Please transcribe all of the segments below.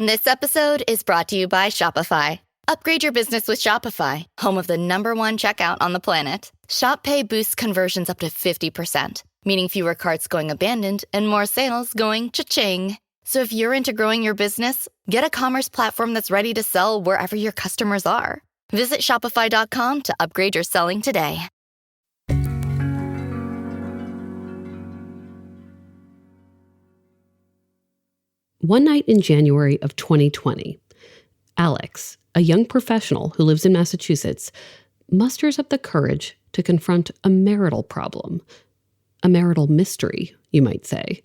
This episode is brought to you by Shopify. Upgrade your business with Shopify, home of the #1 checkout on the planet. Shop Pay boosts conversions up to 50%, meaning fewer carts going abandoned and more sales going cha-ching. So if you're into growing your business, get a commerce platform that's ready to sell wherever your customers are. Visit shopify.com to upgrade your selling today. One night in January of 2020, Alex, a young professional who lives in Massachusetts, musters up the courage to confront a marital problem. A marital mystery, you might say.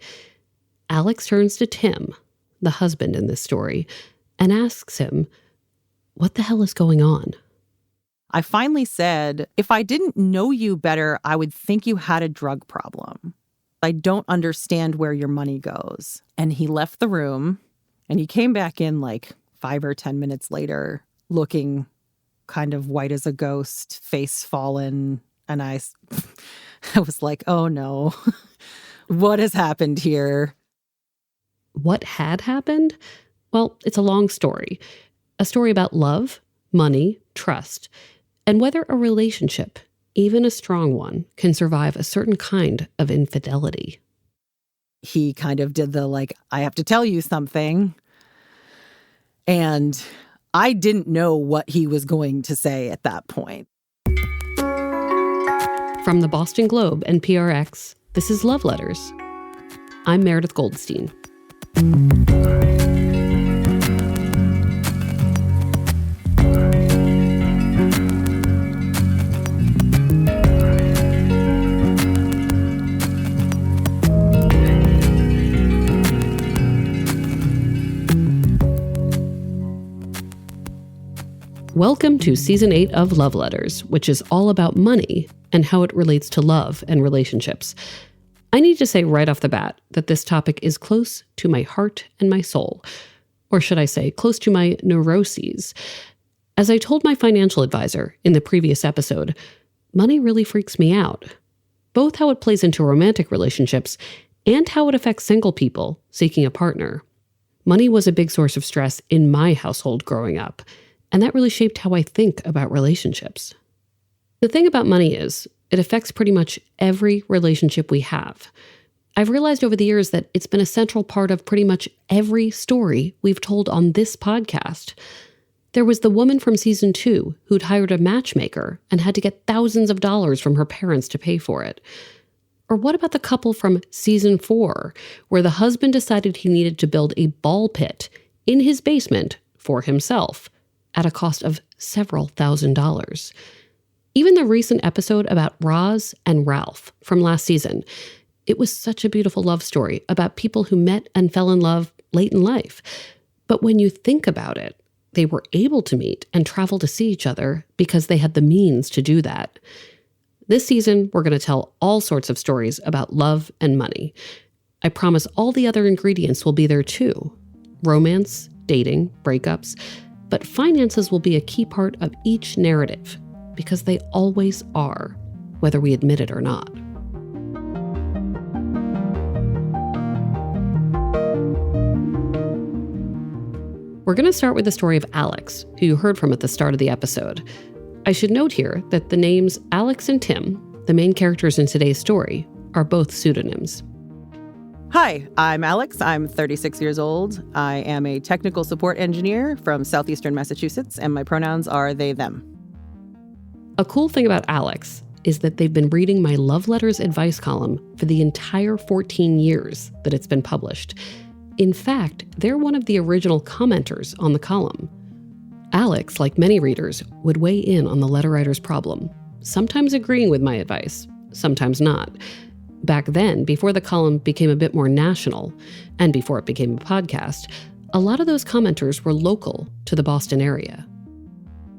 Alex turns to Tim, the husband in this story, and asks him, what the hell is going on? I finally said, if I didn't know you better, I would think you had a drug problem. I don't understand where your money goes. And he left the room and he came back in like 5 or 10 minutes later, looking kind of white as a ghost, face fallen. And I was like, oh no, what has happened here? What had happened? Well, it's a long story. A story about love, money, trust, and whether a relationship, even a strong one, can survive a certain kind of infidelity. He kind of did the, like, I have to tell you something. And I didn't know what he was going to say at that point. From the Boston Globe and PRX, this is Love Letters. I'm Meredith Goldstein. Welcome to Season 8 of Love Letters, which is all about money and how it relates to love and relationships. I need to say right off the bat that this topic is close to my heart and my soul. Or should I say, close to my neuroses. As I told my financial advisor in the previous episode, money really freaks me out. Both how it plays into romantic relationships and how it affects single people seeking a partner. Money was a big source of stress in my household growing up. And that really shaped how I think about relationships. The thing about money is, it affects pretty much every relationship we have. I've realized over the years that it's been a central part of pretty much every story we've told on this podcast. There was the woman from season 2 who'd hired a matchmaker and had to get thousands of dollars from her parents to pay for it. Or what about the couple from season 4, where the husband decided he needed to build a ball pit in his basement for himself, at a cost of several $1,000s. Even the recent episode about Roz and Ralph from last season, it was such a beautiful love story about people who met and fell in love late in life. But when you think about it, they were able to meet and travel to see each other because they had the means to do that. This season, we're going to tell all sorts of stories about love and money. I promise all the other ingredients will be there too. Romance, dating, breakups, but finances will be a key part of each narrative, because they always are, whether we admit it or not. We're going to start with the story of Alex, who you heard from at the start of the episode. I should note here that the names Alex and Tim, the main characters in today's story, are both pseudonyms. Hi, I'm Alex. I'm 36 years old. I am a technical support engineer from southeastern Massachusetts, and my pronouns are they, them. A cool thing about Alex is that they've been reading my Love Letters advice column for the entire 14 years that it's been published. In fact, they're one of the original commenters on the column. Alex, like many readers, would weigh in on the letter writer's problem, sometimes agreeing with my advice, sometimes not. Back then, before the column became a bit more national, and before it became a podcast, a lot of those commenters were local to the Boston area.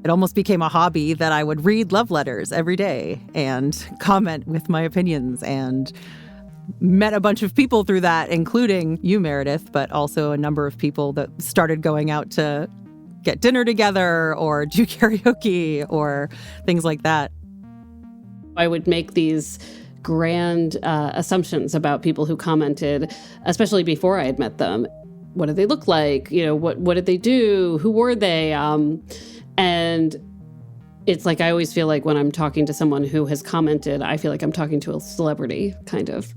It almost became a hobby that I would read love letters every day and comment with my opinions, and met a bunch of people through that, including you, Meredith, but also a number of people that started going out to get dinner together or do karaoke or things like that. I would make these grand assumptions about people who commented, especially before I had met them. what did they look like? What did they do? Who were they? And it's like, I always feel like when I'm talking to someone who has commented, I feel like I'm talking to a celebrity, kind of.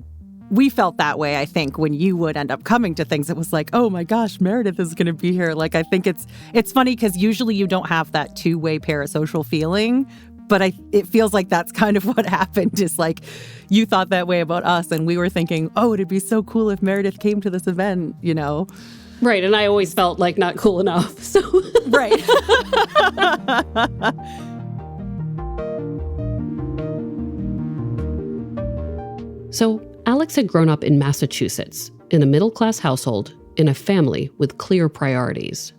We felt that way, I think, when you would end up coming to things. It was like, oh my gosh, Meredith is going to be here. Like, I think it's funny because usually you don't have that two-way parasocial feeling. But it feels like that's kind of what happened, is like you thought that way about us and we were thinking, oh, it'd be so cool if Meredith came to this event, Right, and I always felt like not cool enough, so. Right. So Alex had grown up in Massachusetts, in a middle-class household, in a family with clear priorities.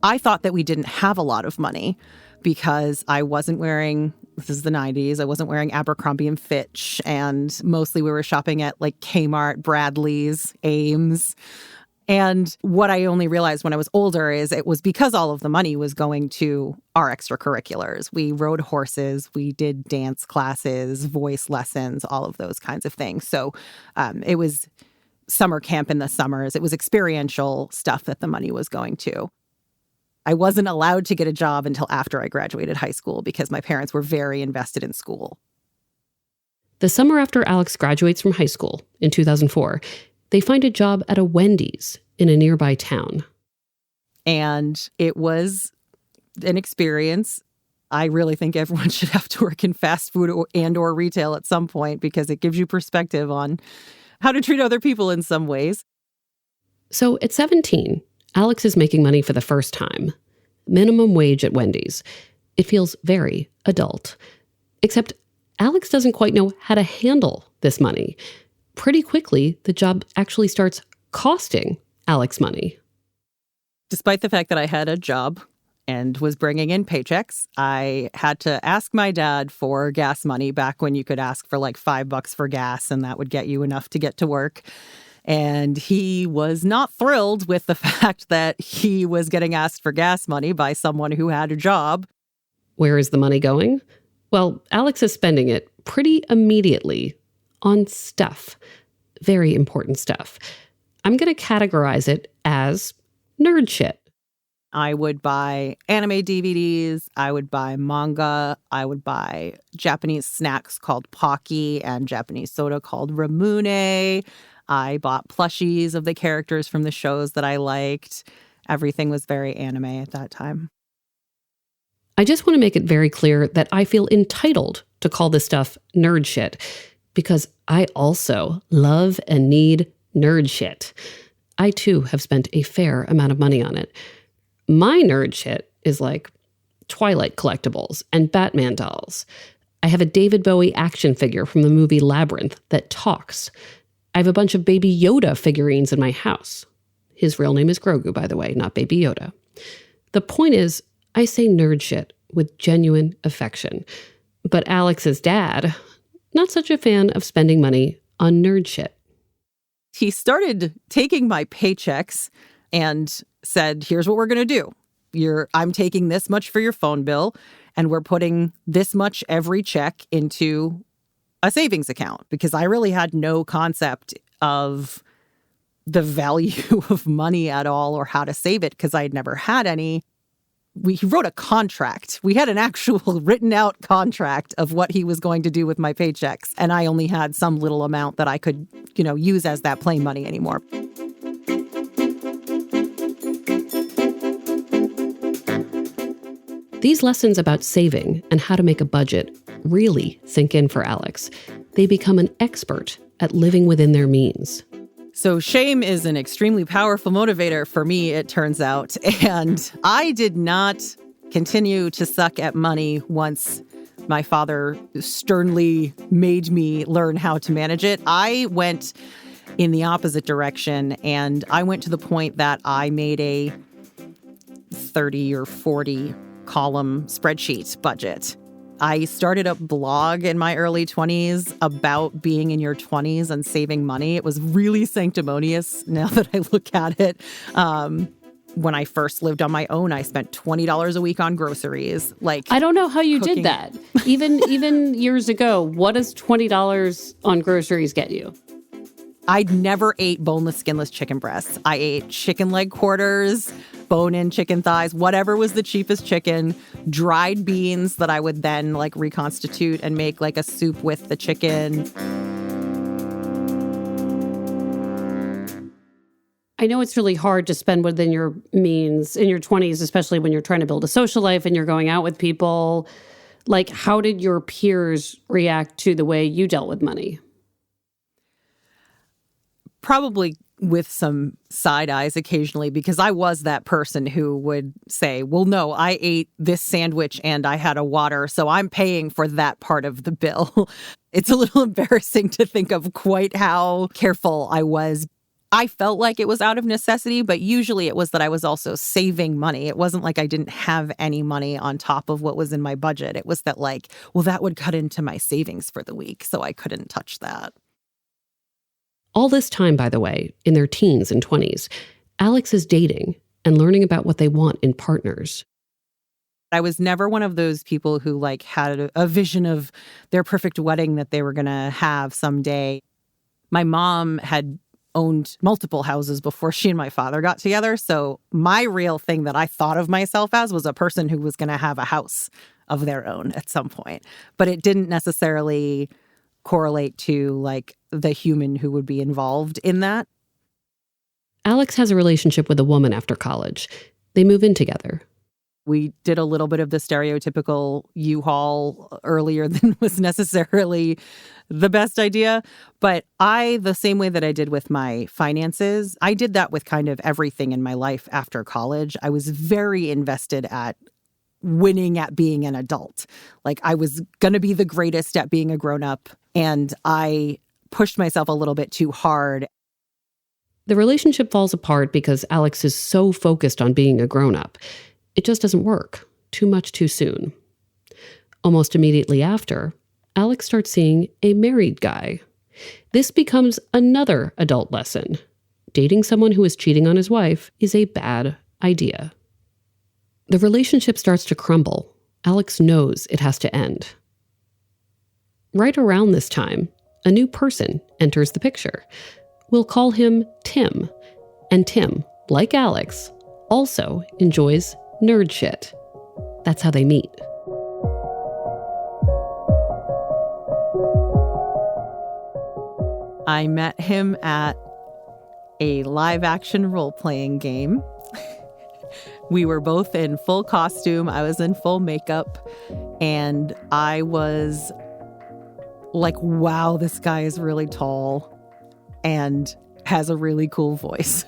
I thought that we didn't have a lot of money because I wasn't wearing, this is the 90s, I wasn't wearing Abercrombie and Fitch, and mostly we were shopping at like Kmart, Bradley's, Ames. And what I only realized when I was older is it was because all of the money was going to our extracurriculars. We rode horses, we did dance classes, voice lessons, all of those kinds of things. So it was summer camp in the summers. It was experiential stuff that the money was going to. I wasn't allowed to get a job until after I graduated high school because my parents were very invested in school. The summer after Alex graduates from high school, in 2004, they find a job at a Wendy's in a nearby town. And it was an experience. I really think everyone should have to work in fast food or retail at some point because it gives you perspective on how to treat other people in some ways. So at 17, Alex is making money for the first time. Minimum wage at Wendy's. It feels very adult. Except Alex doesn't quite know how to handle this money. Pretty quickly, the job actually starts costing Alex money. Despite the fact that I had a job and was bringing in paychecks, I had to ask my dad for gas money back when you could ask for like $5 for gas and that would get you enough to get to work. And he was not thrilled with the fact that he was getting asked for gas money by someone who had a job. Where is the money going? Well, Alex is spending it pretty immediately on stuff. Very important stuff. I'm going to categorize it as nerd shit. I would buy anime DVDs, I would buy manga, I would buy Japanese snacks called Pocky and Japanese soda called Ramune. I bought plushies of the characters from the shows that I liked. Everything was very anime at that time. I just want to make it very clear that I feel entitled to call this stuff nerd shit because I also love and need nerd shit. I too have spent a fair amount of money on it. My nerd shit is like Twilight collectibles and Batman dolls. I have a David Bowie action figure from the movie Labyrinth that talks. I have a bunch of Baby Yoda figurines in my house. His real name is Grogu, by the way, not Baby Yoda. The point is, I say nerd shit with genuine affection. But Alex's dad, not such a fan of spending money on nerd shit. He started taking my paychecks and said, here's what we're going to do. I'm taking this much for your phone bill, and we're putting this much every check into a savings account, because I really had no concept of the value of money at all or how to save it because I had never had any. He wrote a contract. We had an actual written out contract of what he was going to do with my paychecks. And I only had some little amount that I could, use as that play money anymore. These lessons about saving and how to make a budget really sink in for Alex. They become an expert at living within their means. So shame is an extremely powerful motivator for me, it turns out. And I did not continue to suck at money once my father sternly made me learn how to manage it. I went in the opposite direction, and I went to the point that I made a 30 or 40 column spreadsheet budget. I started a blog in my early 20s about being in your 20s and saving money. It was really sanctimonious now that I look at it. When I first lived on my own, I spent $20 a week on groceries. I don't know how you did that. Even years ago, what does $20 on groceries get you? I'd never ate boneless, skinless chicken breasts. I ate chicken leg quarters, bone-in chicken thighs, whatever was the cheapest chicken, dried beans that I would then like reconstitute and make like a soup with the chicken. I know it's really hard to spend within your means in your 20s, especially when you're trying to build a social life and you're going out with people. Like, how did your peers react to the way you dealt with money? Probably with some side eyes occasionally, because I was that person who would say, well, no, I ate this sandwich and I had a water, so I'm paying for that part of the bill. It's a little embarrassing to think of quite how careful I was. I felt like it was out of necessity, but usually it was that I was also saving money. It wasn't like I didn't have any money on top of what was in my budget. It was that like, well, that would cut into my savings for the week, so I couldn't touch that. All this time, by the way, in their teens and 20s, Alex is dating and learning about what they want in partners. I was never one of those people who like had a vision of their perfect wedding that they were going to have someday. My mom had owned multiple houses before she and my father got together. So my real thing that I thought of myself as was a person who was going to have a house of their own at some point. But it didn't necessarily correlate to like the human who would be involved in that. Alex has a relationship with a woman after college. They move in together. We did a little bit of the stereotypical U-Haul earlier than was necessarily the best idea. But the same way that I did with my finances, I did that with kind of everything in my life after college. I was very invested at winning at being an adult. Like I was going to be the greatest at being a grown-up. And I pushed myself a little bit too hard. The relationship falls apart because Alex is so focused on being a grown-up. It just doesn't work. Too much too soon. Almost immediately after, Alex starts seeing a married guy. This becomes another adult lesson. Dating someone who is cheating on his wife is a bad idea. The relationship starts to crumble. Alex knows it has to end. Right around this time, a new person enters the picture. We'll call him Tim. And Tim, like Alex, also enjoys nerd shit. That's how they meet. I met him at a live-action role-playing game. We were both in full costume. I was in full makeup. And I was like, wow, this guy is really tall and has a really cool voice.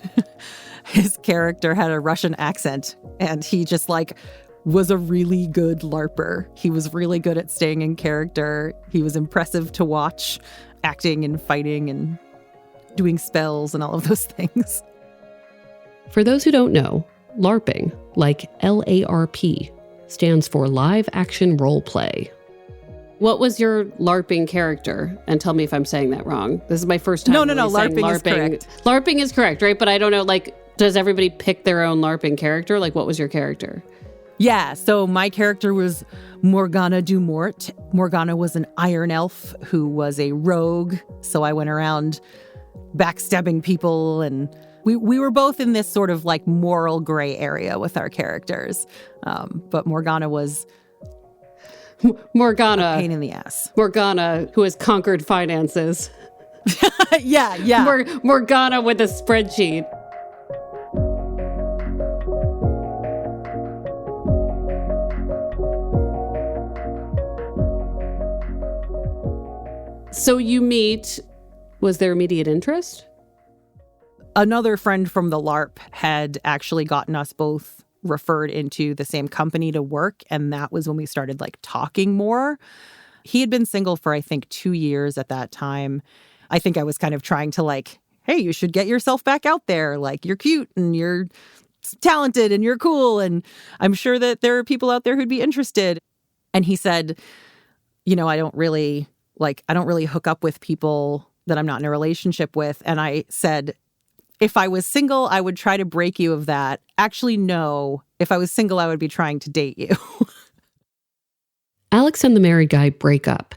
His character had a Russian accent, and he just like was a really good LARPer. He was really good at staying in character. He was impressive to watch, acting and fighting and doing spells and all of those things. For those who don't know, LARPing, like LARP, stands for live action role play. What was your LARPing character? And tell me if I'm saying that wrong. This is my first time. No, LARPing is correct. LARPing is correct, right? But I don't know, like, does everybody pick their own LARPing character? Like, what was your character? Yeah, so my character was Morgana Dumort. Morgana was an iron elf who was a rogue. So I went around backstabbing people, and we were both in this sort of like moral gray area with our characters. But Morgana was Morgana, a pain in the ass. Morgana, who has conquered finances. Yeah. Morgana with a spreadsheet. So you meet, was there immediate interest? Another friend from the LARP had actually gotten us both referred into the same company to work. And that was when we started like talking more. He had been single for, I think, 2 years at that time. I think I was kind of trying to like, hey, you should get yourself back out there. Like, you're cute and you're talented and you're cool. And I'm sure that there are people out there who'd be interested. And he said, you know, I don't really hook up with people that I'm not in a relationship with. And I said, if I was single, I would try to break you of that. Actually, no. If I was single, I would be trying to date you. Alex and the married guy break up.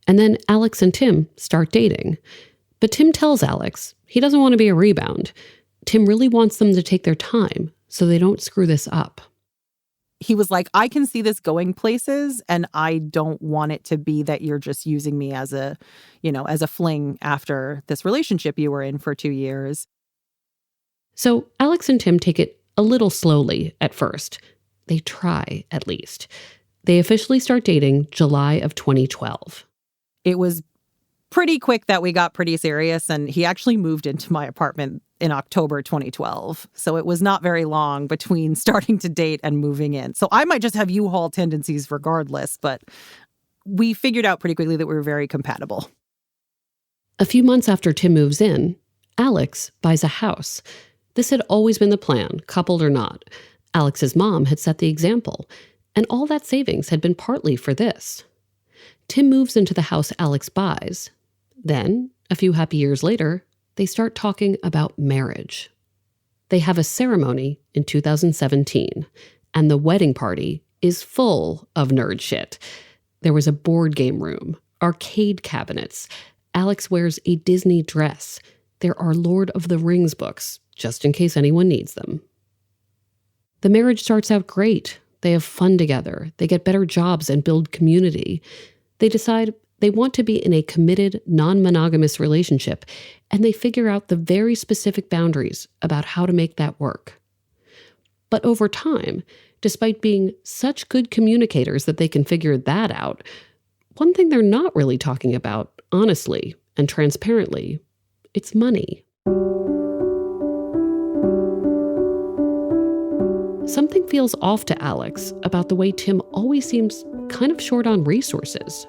And then Alex and Tim start dating. But Tim tells Alex he doesn't want to be a rebound. Tim really wants them to take their time so they don't screw this up. He was like, I can see this going places, and I don't want it to be that you're just using me as a fling after this relationship you were in for 2 years. So Alex and Tim take it a little slowly at first. They try, at least. They officially start dating July of 2012. It was pretty quick that we got pretty serious, and he actually moved into my apartment in October 2012. So it was not very long between starting to date and moving in. So I might just have U-Haul tendencies regardless, but we figured out pretty quickly that we were very compatible. A few months after Tim moves in, Alex buys a house. This had always been the plan, coupled or not. Alex's mom had set the example, and all that savings had been partly for this. Tim moves into the house Alex buys. Then, a few happy years later, they start talking about marriage. They have a ceremony in 2017, and the wedding party is full of nerd shit. There was a board game room, arcade cabinets. Alex wears a Disney dress. There are Lord of the Rings books, just in case anyone needs them. The marriage starts out great. They have fun together. They get better jobs and build community. They decide they want to be in a committed, non-monogamous relationship, and they figure out the very specific boundaries about how to make that work. But over time, despite being such good communicators that they can figure that out, one thing they're not really talking about, honestly and transparently, it's money. Something feels off to Alex about the way Tim always seems kind of short on resources.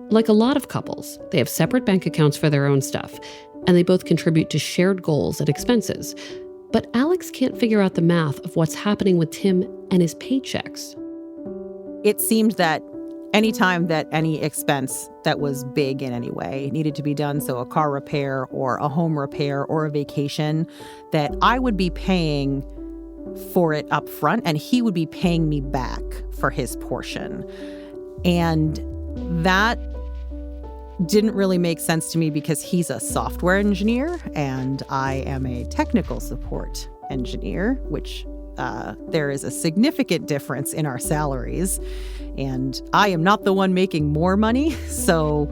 Like a lot of couples, they have separate bank accounts for their own stuff, and they both contribute to shared goals and expenses. But Alex can't figure out the math of what's happening with Tim and his paychecks. It seemed that any time that any expense that was big in any way needed to be done, so a car repair or a home repair or a vacation, that I would be paying for it up front and he would be paying me back for his portion. And that didn't really make sense to me because he's a software engineer and I am a technical support engineer, which there is a significant difference in our salaries. And I am not the one making more money. So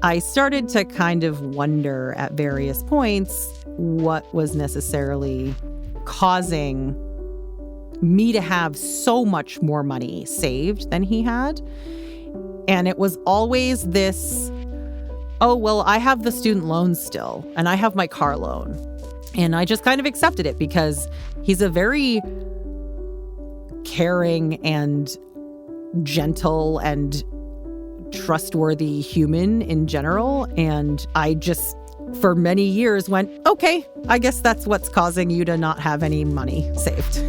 I started to kind of wonder at various points what was necessarily causing me to have so much more money saved than he had. And it was always this, oh, well, I have the student loan still, and I have my car loan. And I just kind of accepted it because he's a very caring and gentle and trustworthy human in general. And I just, for many years, went, okay, I guess that's what's causing you to not have any money saved.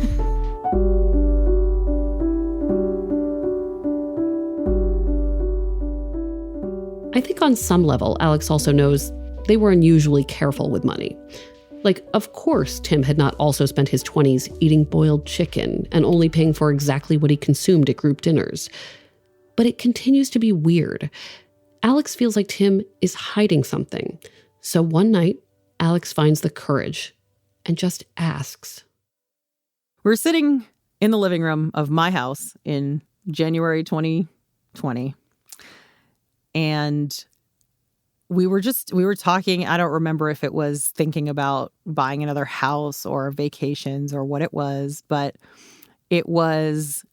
I think on some level, Alex also knows they were unusually careful with money. Like, of course, Tim had not also spent his 20s eating boiled chicken and only paying for exactly what he consumed at group dinners. But it continues to be weird. Alex feels like Tim is hiding something. So one night, Alex finds the courage and just asks. We're sitting in the living room of my house in January 2020. And we were talking. I don't remember if it was thinking about buying another house or vacations or what it was, but it was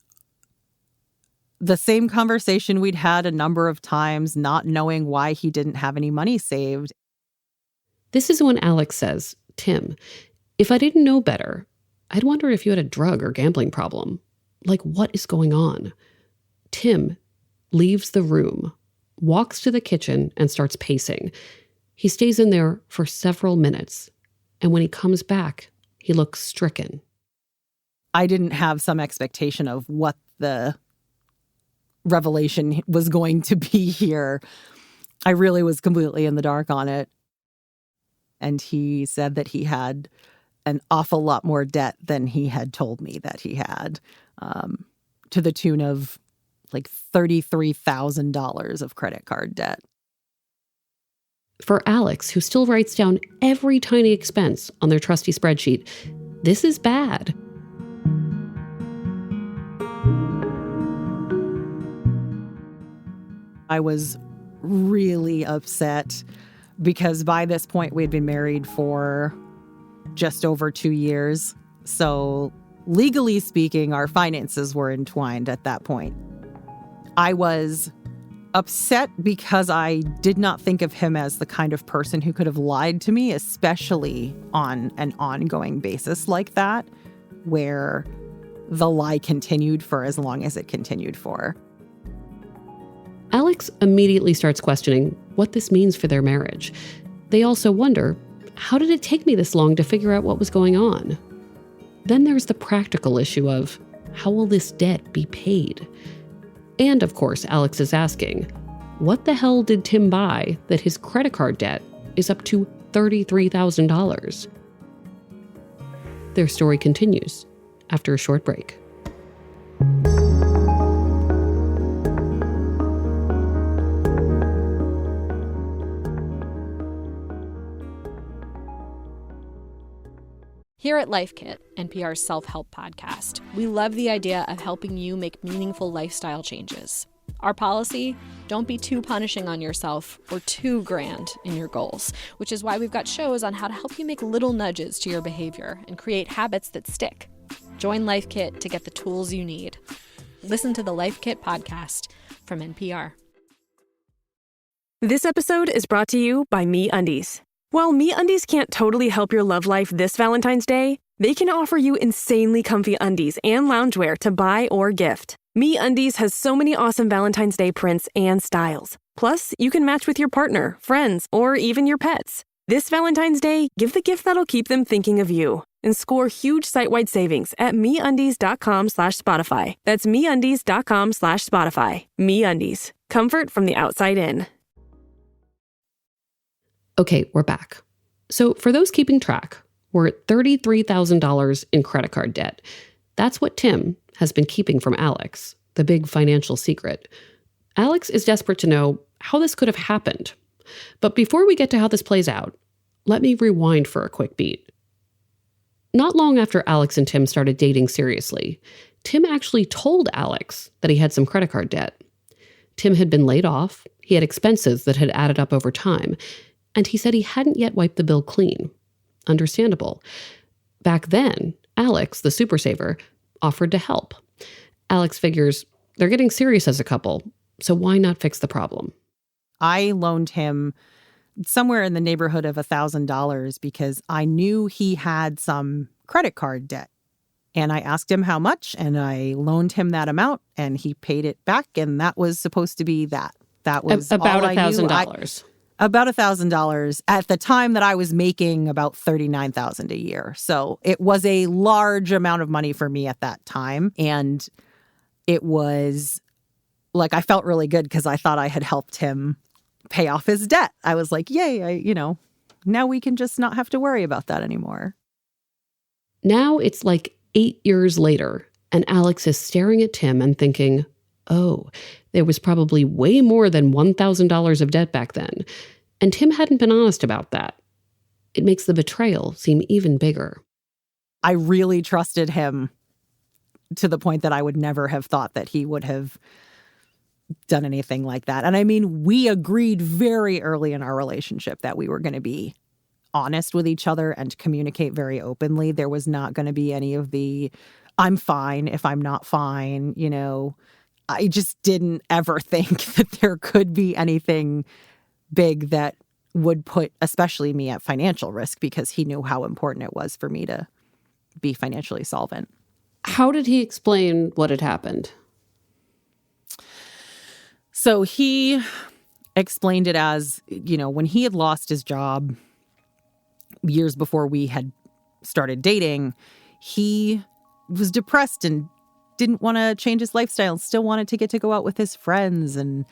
the same conversation we'd had a number of times, not knowing why he didn't have any money saved. This is when Alex says, Tim, if I didn't know better, I'd wonder if you had a drug or gambling problem. Like, what is going on? Tim leaves the room, walks to the kitchen, and starts pacing. He stays in there for several minutes, and when he comes back, he looks stricken. I didn't have some expectation of what the revelation was going to be here. I really was completely in the dark on it. And he said that he had an awful lot more debt than he had told me that he had, to the tune of like $33,000 of credit card debt. For Alex, who still writes down every tiny expense on their trusty spreadsheet, this is bad. I was really upset because by this point we'd been married for just over 2 years. So legally speaking, our finances were entwined at that point. I was upset because I did not think of him as the kind of person who could have lied to me, especially on an ongoing basis like that, where the lie continued for as long as it continued for. Alex immediately starts questioning what this means for their marriage. They also wonder, how did it take me this long to figure out what was going on? Then there's the practical issue of, how will this debt be paid? And of course, Alex is asking, what the hell did Tim buy that his credit card debt is up to $33,000? Their story continues after a short break. Here at Life Kit, NPR's self-help podcast, we love the idea of helping you make meaningful lifestyle changes. Our policy, don't be too punishing on yourself or too grand in your goals, which is why we've got shows on how to help you make little nudges to your behavior and create habits that stick. Join Life Kit to get the tools you need. Listen to the Life Kit podcast from NPR. This episode is brought to you by MeUndies. While MeUndies can't totally help your love life this Valentine's Day, they can offer you insanely comfy undies and loungewear to buy or gift. MeUndies has so many awesome Valentine's Day prints and styles. Plus, you can match with your partner, friends, or even your pets. This Valentine's Day, give the gift that'll keep them thinking of you and score huge site-wide savings at MeUndies.com/Spotify. That's MeUndies.com/Spotify. MeUndies. Comfort from the outside in. Okay, we're back. So for those keeping track, we're at $33,000 in credit card debt. That's what Tim has been keeping from Alex, the big financial secret. Alex is desperate to know how this could have happened. But before we get to how this plays out, let me rewind for a quick beat. Not long after Alex and Tim started dating seriously, Tim actually told Alex that he had some credit card debt. Tim had been laid off, he had expenses that had added up over time, and he said he hadn't yet wiped the bill clean. Understandable. Back then, Alex, the super saver, offered to help. Alex figures they're getting serious as a couple, so why not fix the problem? I loaned him somewhere in the neighborhood of $1,000 because I knew he had some credit card debt. And I asked him how much, and I loaned him that amount, and he paid it back, and that was supposed to be that. That was about $1,000. About $1,000 at the time that I was making about $39,000 a year. So it was a large amount of money for me at that time. And it was like, I felt really good because I thought I had helped him pay off his debt. I was like, yay, now we can just not have to worry about that anymore. Now it's like 8 years later, and Alex is staring at Tim and thinking, oh, there was probably way more than $1,000 of debt back then. And Tim hadn't been honest about that. It makes the betrayal seem even bigger. I really trusted him to the point that I would never have thought that he would have done anything like that. And I mean, we agreed very early in our relationship that we were going to be honest with each other and communicate very openly. There was not going to be any of the, I'm fine if I'm not fine, I just didn't ever think that there could be anything big that would put especially me at financial risk because he knew how important it was for me to be financially solvent. How did he explain what had happened? So he explained it as, when he had lost his job years before we had started dating, he was depressed and didn't want to change his lifestyle, still wanted to get to go out with his friends and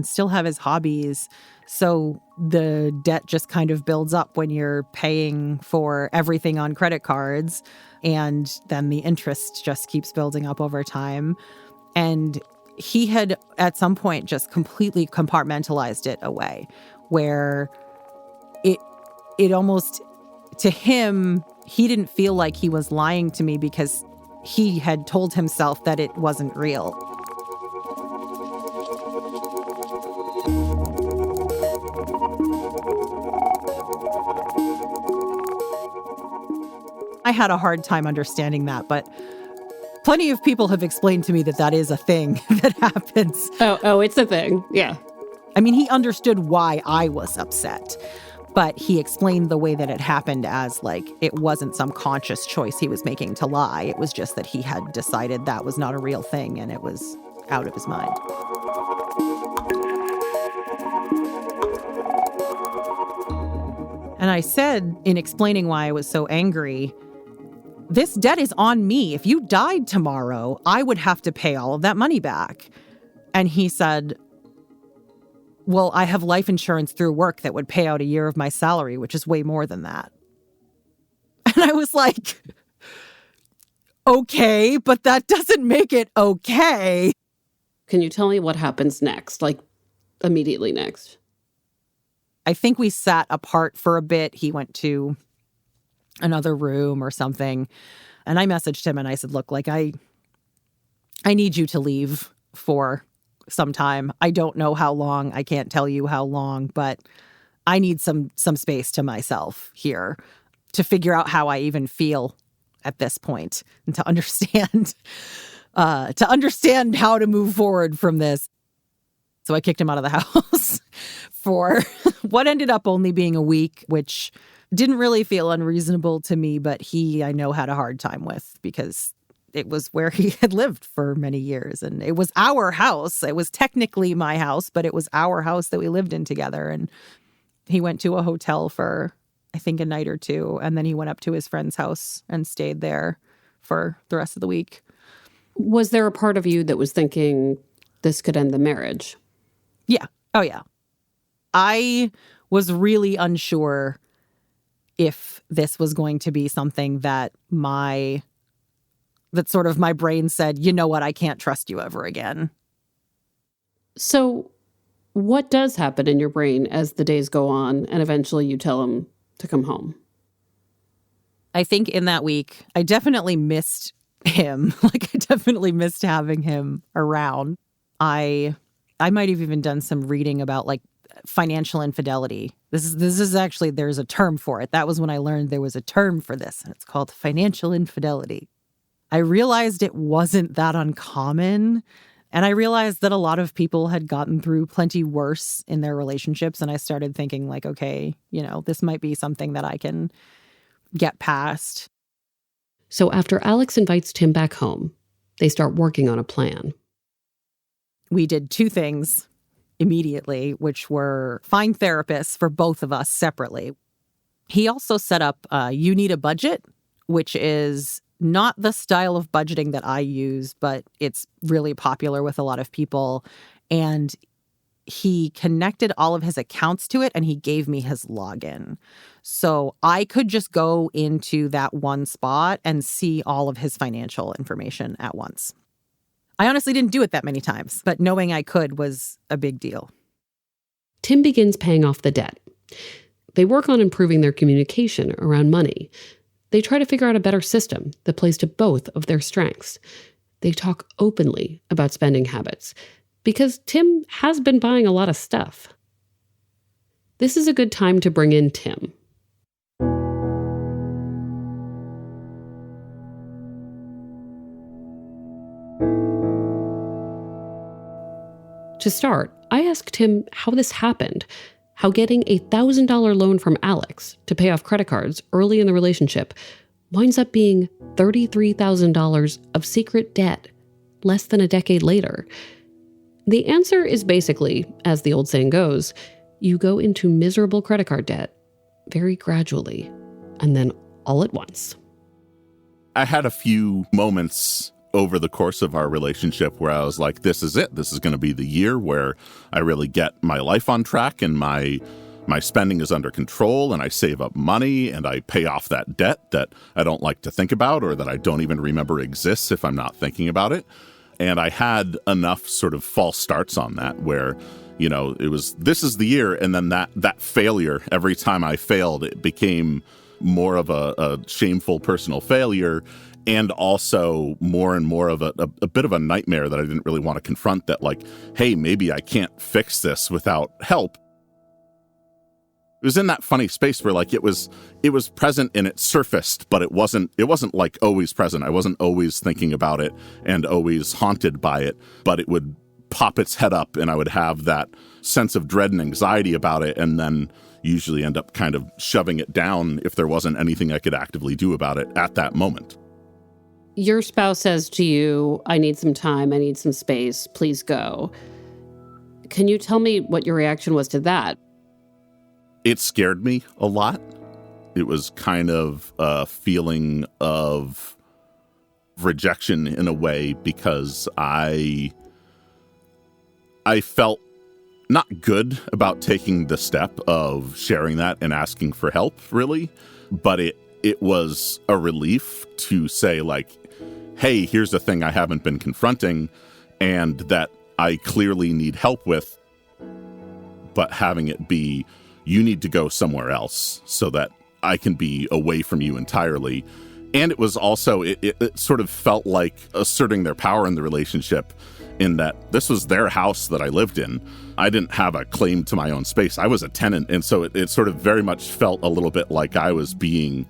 still have his hobbies. So the debt just kind of builds up when you're paying for everything on credit cards. And then the interest just keeps building up over time. And he had at some point just completely compartmentalized it away, where it almost, to him, he didn't feel like he was lying to me because he had told himself that it wasn't real. I had a hard time understanding that, but plenty of people have explained to me that that is a thing that happens. Oh, it's a thing. Yeah. I mean, he understood why I was upset, but he explained the way that it happened as like it wasn't some conscious choice he was making to lie. It was just that he had decided that was not a real thing and it was out of his mind. And I said, in explaining why I was so angry, this debt is on me. If you died tomorrow, I would have to pay all of that money back. And he said, well, I have life insurance through work that would pay out a year of my salary, which is way more than that. And I was like, okay, but that doesn't make it okay. Can you tell me what happens next? Like, immediately next? I think we sat apart for a bit. He went to another room or something. And I messaged him and I said, look, like I need you to leave for some time. I don't know how long. I can't tell you how long, but I need some space to myself here to figure out how I even feel at this point and to understand how to move forward from this. So I kicked him out of the house for what ended up only being a week, which didn't really feel unreasonable to me, but I know had a hard time with because it was where he had lived for many years. And it was our house. It was technically my house, but it was our house that we lived in together. And he went to a hotel for, I think, a night or two. And then he went up to his friend's house and stayed there for the rest of the week. Was there a part of you that was thinking this could end the marriage? Yeah. Oh, yeah. I was really unsure if this was going to be something that sort of my brain said, you know what, I can't trust you ever again. So what does happen in your brain as the days go on and eventually you tell him to come home? I think in that week, I definitely missed him. Like, I definitely missed having him around. I might have even done some reading about like financial infidelity. This is actually, there's a term for it. That was when I learned there was a term for this, and it's called financial infidelity. I realized it wasn't that uncommon, and I realized that a lot of people had gotten through plenty worse in their relationships, and I started thinking like, okay, this might be something that I can get past. So after Alex invites Tim back home, they start working on a plan. We did two things immediately, which were find therapists for both of us separately. He also set up You Need a Budget, which is not the style of budgeting that I use, but it's really popular with a lot of people. And he connected all of his accounts to it and he gave me his login. So I could just go into that one spot and see all of his financial information at once. I honestly didn't do it that many times, but knowing I could was a big deal. Tim begins paying off the debt. They work on improving their communication around money. They try to figure out a better system that plays to both of their strengths. They talk openly about spending habits because Tim has been buying a lot of stuff. This is a good time to bring in Tim. To start, I asked him how this happened, how getting a $1,000 loan from Alex to pay off credit cards early in the relationship winds up being $33,000 of secret debt less than a decade later. The answer is basically, as the old saying goes, you go into miserable credit card debt very gradually and then all at once. I had a few moments over the course of our relationship where I was like, this is it. This is going to be the year where I really get my life on track and my spending is under control and I save up money and I pay off that debt that I don't like to think about or that I don't even remember exists if I'm not thinking about it. And I had enough sort of false starts on that where, It was, this is the year. And then that failure, every time I failed, it became more of a shameful personal failure, and also more and more of a bit of a nightmare that I didn't really want to confront, that like, hey, maybe I can't fix this without help. It was in that funny space where like it was present and it surfaced, but it wasn't like always present. I wasn't always thinking about it and always haunted by it, but it would pop its head up and I would have that sense of dread and anxiety about it, and then usually end up kind of shoving it down if there wasn't anything I could actively do about it at that moment. Your spouse says to you, I need some time, I need some space, please go. Can you tell me what your reaction was to that? It scared me a lot. It was kind of a feeling of rejection in a way, because I felt not good about taking the step of sharing that and asking for help, really. But it was a relief to say, like, hey, here's a thing I haven't been confronting and that I clearly need help with, but having it be, you need to go somewhere else so that I can be away from you entirely. And it was also, it sort of felt like asserting their power in the relationship, in that this was their house that I lived in. I didn't have a claim to my own space. I was a tenant. And so it sort of very much felt a little bit like I was being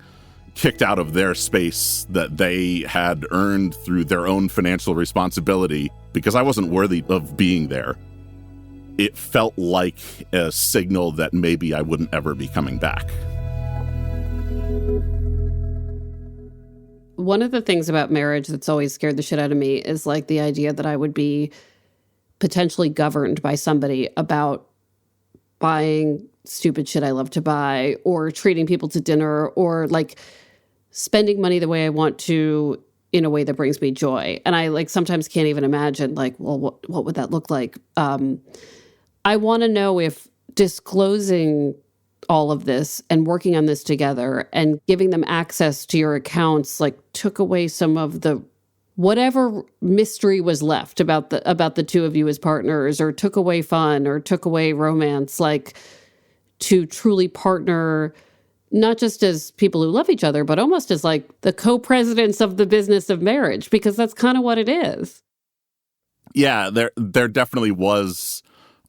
kicked out of their space that they had earned through their own financial responsibility, because I wasn't worthy of being there. It felt like a signal that maybe I wouldn't ever be coming back. One of the things about marriage that's always scared the shit out of me is like the idea that I would be potentially governed by somebody about buying stupid shit I love to buy, or treating people to dinner, or like spending money the way I want to in a way that brings me joy. And I like sometimes can't even imagine like, well, what would that look like? I want to know if disclosing all of this and working on this together and giving them access to your accounts like took away some of the whatever mystery was left about the two of you as partners, or took away fun, or took away romance, like to truly partner, not just as people who love each other, but almost as like the co-presidents of the business of marriage, because that's kind of what it is. Yeah, there definitely was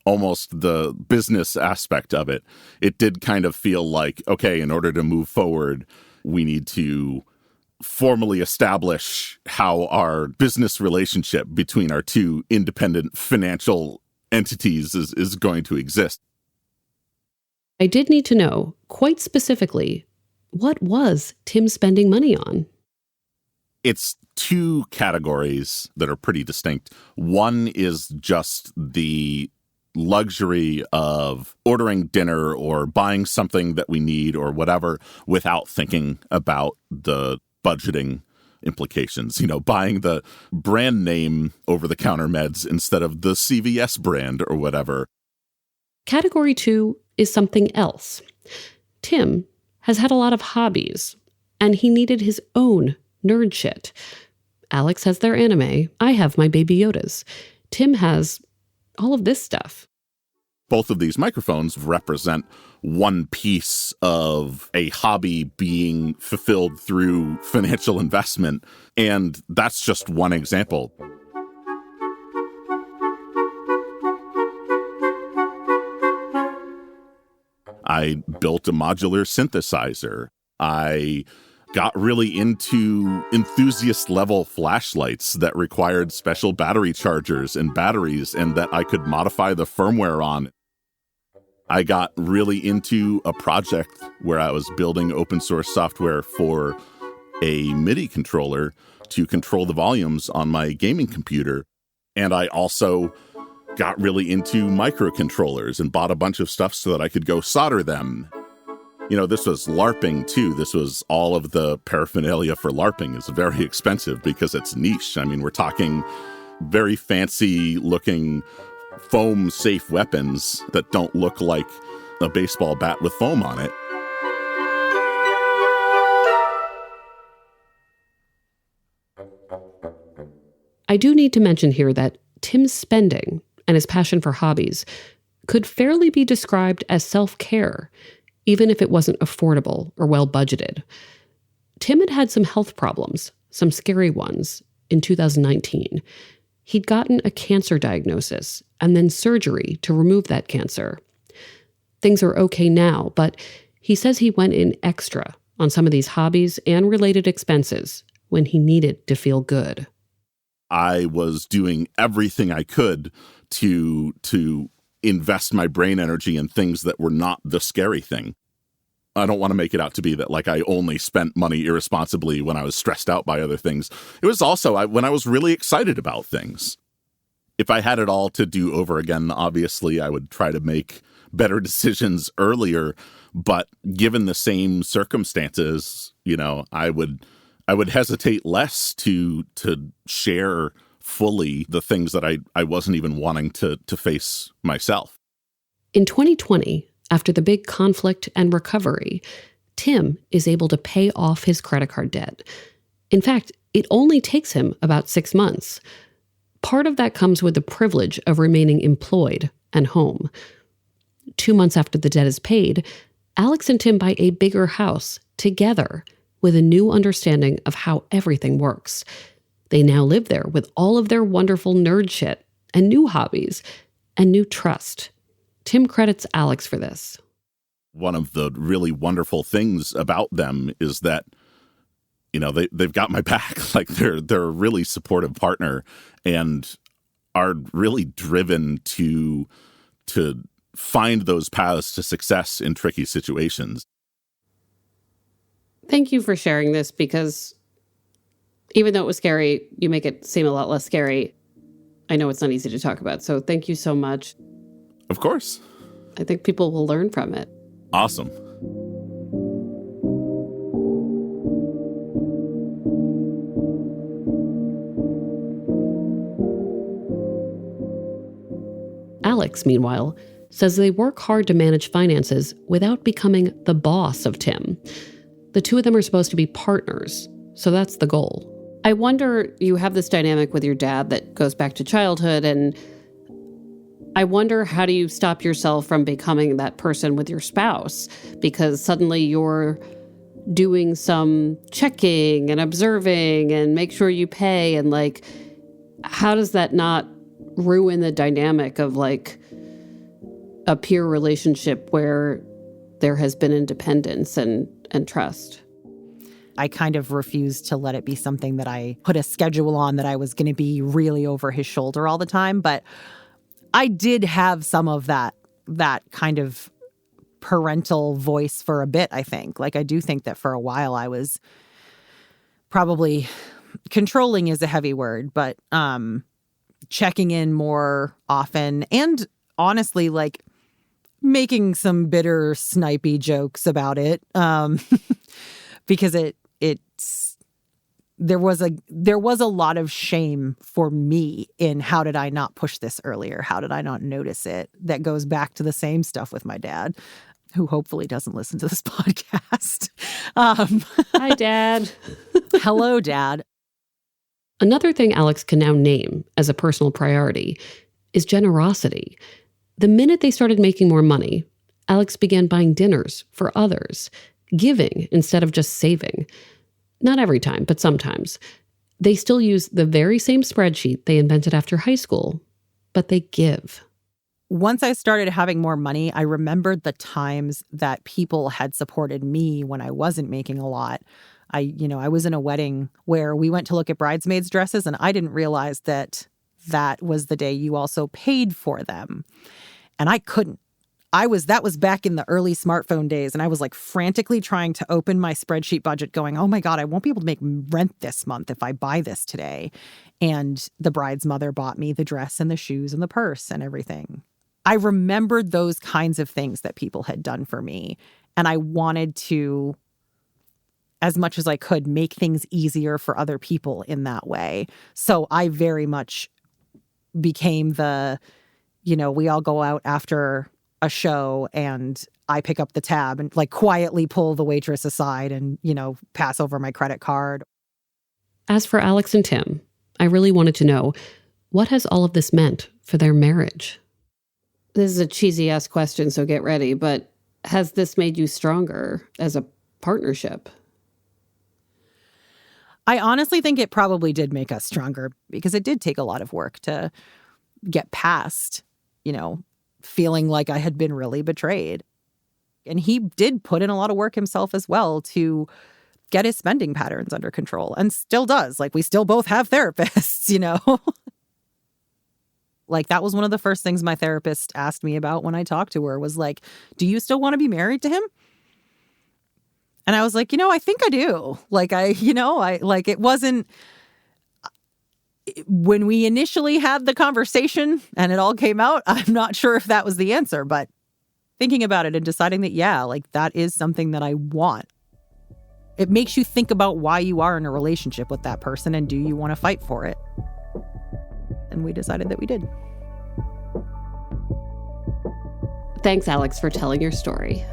almost the business aspect of it. It did kind of feel like, okay, in order to move forward, we need to formally establish how our business relationship between our two independent financial entities is going to exist. I did need to know, quite specifically, what was Tim spending money on? It's two categories that are pretty distinct. One is just the luxury of ordering dinner or buying something that we need or whatever without thinking about the budgeting implications. Buying the brand name over-the-counter meds instead of the CVS brand or whatever. Category 2 is something else. Tim has had a lot of hobbies, and he needed his own nerd shit. Alex has their anime. I have my Baby Yodas. Tim has all of this stuff. Both of these microphones represent one piece of a hobby being fulfilled through financial investment, and that's just one example. I built a modular synthesizer. I got really into enthusiast-level flashlights that required special battery chargers and batteries, and that I could modify the firmware on. I got really into a project where I was building open source software for a MIDI controller to control the volumes on my gaming computer. And I also got really into microcontrollers and bought a bunch of stuff so that I could go solder them. This was LARPing too. This was all of the paraphernalia for LARPing. It's very expensive because it's niche. I mean, we're talking very fancy looking foam safe weapons that don't look like a baseball bat with foam on it. I do need to mention here that Tim's spending and his passion for hobbies could fairly be described as self-care, even if it wasn't affordable or well-budgeted. Tim had had some health problems, some scary ones, in 2019. He'd gotten a cancer diagnosis and then surgery to remove that cancer. Things are okay now, but he says he went in extra on some of these hobbies and related expenses when he needed to feel good. I was doing everything I could to invest my brain energy in things that were not the scary thing. I don't want to make it out to be that like I only spent money irresponsibly when I was stressed out by other things. It was also when I was really excited about things. If I had it all to do over again, obviously I would try to make better decisions earlier. But given the same circumstances, I would hesitate less to share fully the things that I wasn't even wanting to face myself. In 2020, after the big conflict and recovery, Tim is able to pay off his credit card debt. In fact, it only takes him about 6 months. Part of that comes with the privilege of remaining employed and home. 2 months after the debt is paid, Alex and Tim buy a bigger house together with a new understanding of how everything works. They now live there with all of their wonderful nerd shit and new hobbies and new trust. Tim credits Alex for this. One of the really wonderful things about them is that, they've got my back. Like they're a really supportive partner and are really driven to find those paths to success in tricky situations. Thank you for sharing this, because even though it was scary, you make it seem a lot less scary. I know it's not easy to talk about, so thank you so much. Of course. I think people will learn from it. Awesome. Alex, meanwhile, says they work hard to manage finances without becoming the boss of Tim. The two of them are supposed to be partners, so that's the goal. I wonder, you have this dynamic with your dad that goes back to childhood, and I wonder, how do you stop yourself from becoming that person with your spouse? Because suddenly you're doing some checking and observing and make sure you pay, and how does that not ruin the dynamic of a peer relationship where there has been independence and trust? I kind of refused to let it be something that I put a schedule on, that I was going to be really over his shoulder all the time. But I did have some of that kind of parental voice for a bit, I think. I do think that for a while I was probably, controlling is a heavy word, but checking in more often, and honestly, making some bitter, snipey jokes about it, because there was a lot of shame for me in how did I not push this earlier? How did I not notice it? That goes back to the same stuff with my dad, who hopefully doesn't listen to this podcast. Hi, Dad. Hello, Dad. Another thing Alex can now name as a personal priority is generosity. The minute they started making more money, Alex began buying dinners for others, giving instead of just saving. Not every time, but sometimes. They still use the very same spreadsheet they invented after high school, but they give. Once I started having more money, I remembered the times that people had supported me when I wasn't making a lot. I was in a wedding where we went to look at bridesmaids' dresses, and I didn't realize that was the day you also paid for them. And I couldn't. That was back in the early smartphone days, and I was frantically trying to open my spreadsheet budget going, oh my God, I won't be able to make rent this month if I buy this today. And the bride's mother bought me the dress and the shoes and the purse and everything. I remembered those kinds of things that people had done for me, and I wanted to, as much as I could, make things easier for other people in that way. So I very much became we all go out after a show and I pick up the tab and quietly pull the waitress aside and, pass over my credit card. As for Alex and Tim, I really wanted to know, what has all of this meant for their marriage? This is a cheesy ass question, so get ready, but has this made you stronger as a partnership? I honestly think it probably did make us stronger because it did take a lot of work to get past, feeling like I had been really betrayed. And he did put in a lot of work himself as well to get his spending patterns under control, and still does. Like, we still both have therapists, Like, that was one of the first things my therapist asked me about when I talked to her was like, do you still want to be married to him? And I was like, I think I do. Like, it wasn't when we initially had the conversation and it all came out. I'm not sure if that was the answer, but thinking about it and deciding that, yeah, like that is something that I want. It makes you think about why you are in a relationship with that person and do you want to fight for it? And we decided that we did. Thanks, Alex, for telling your story.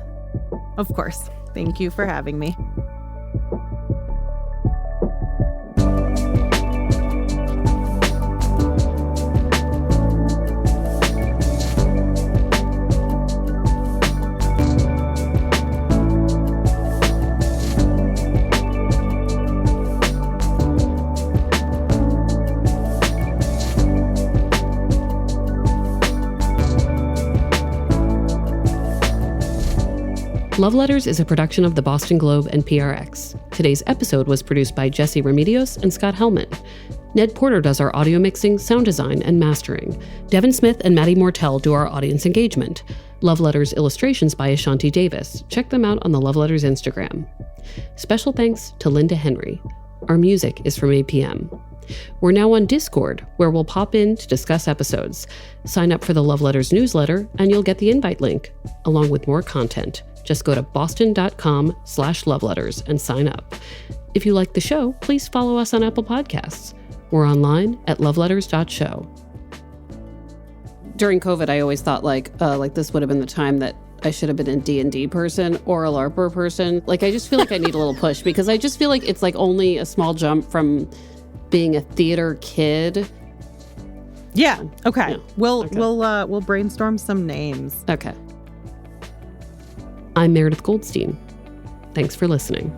Of course. Thank you for having me. Love Letters is a production of the Boston Globe and PRX. Today's episode was produced by Jesse Remedios and Scott Hellman. Ned Porter does our audio mixing, sound design, and mastering. Devin Smith and Maddie Mortel do our audience engagement. Love Letters illustrations by Ashanti Davis. Check them out on the Love Letters Instagram. Special thanks to Linda Henry. Our music is from APM. We're now on Discord, where we'll pop in to discuss episodes. Sign up for the Love Letters newsletter, and you'll get the invite link, along with more content. Just go to boston.com/loveletters and sign up. If you like the show, please follow us on Apple Podcasts. We're online at loveletters.show. During COVID, I always thought like this would have been the time that I should have been a D&D person or a LARPer person. Like, I just feel like I need a little push because I just feel like it's like only a small jump from being a theater kid. Yeah. Okay. Yeah. We'll brainstorm some names. Okay. I'm Meredith Goldstein. Thanks for listening.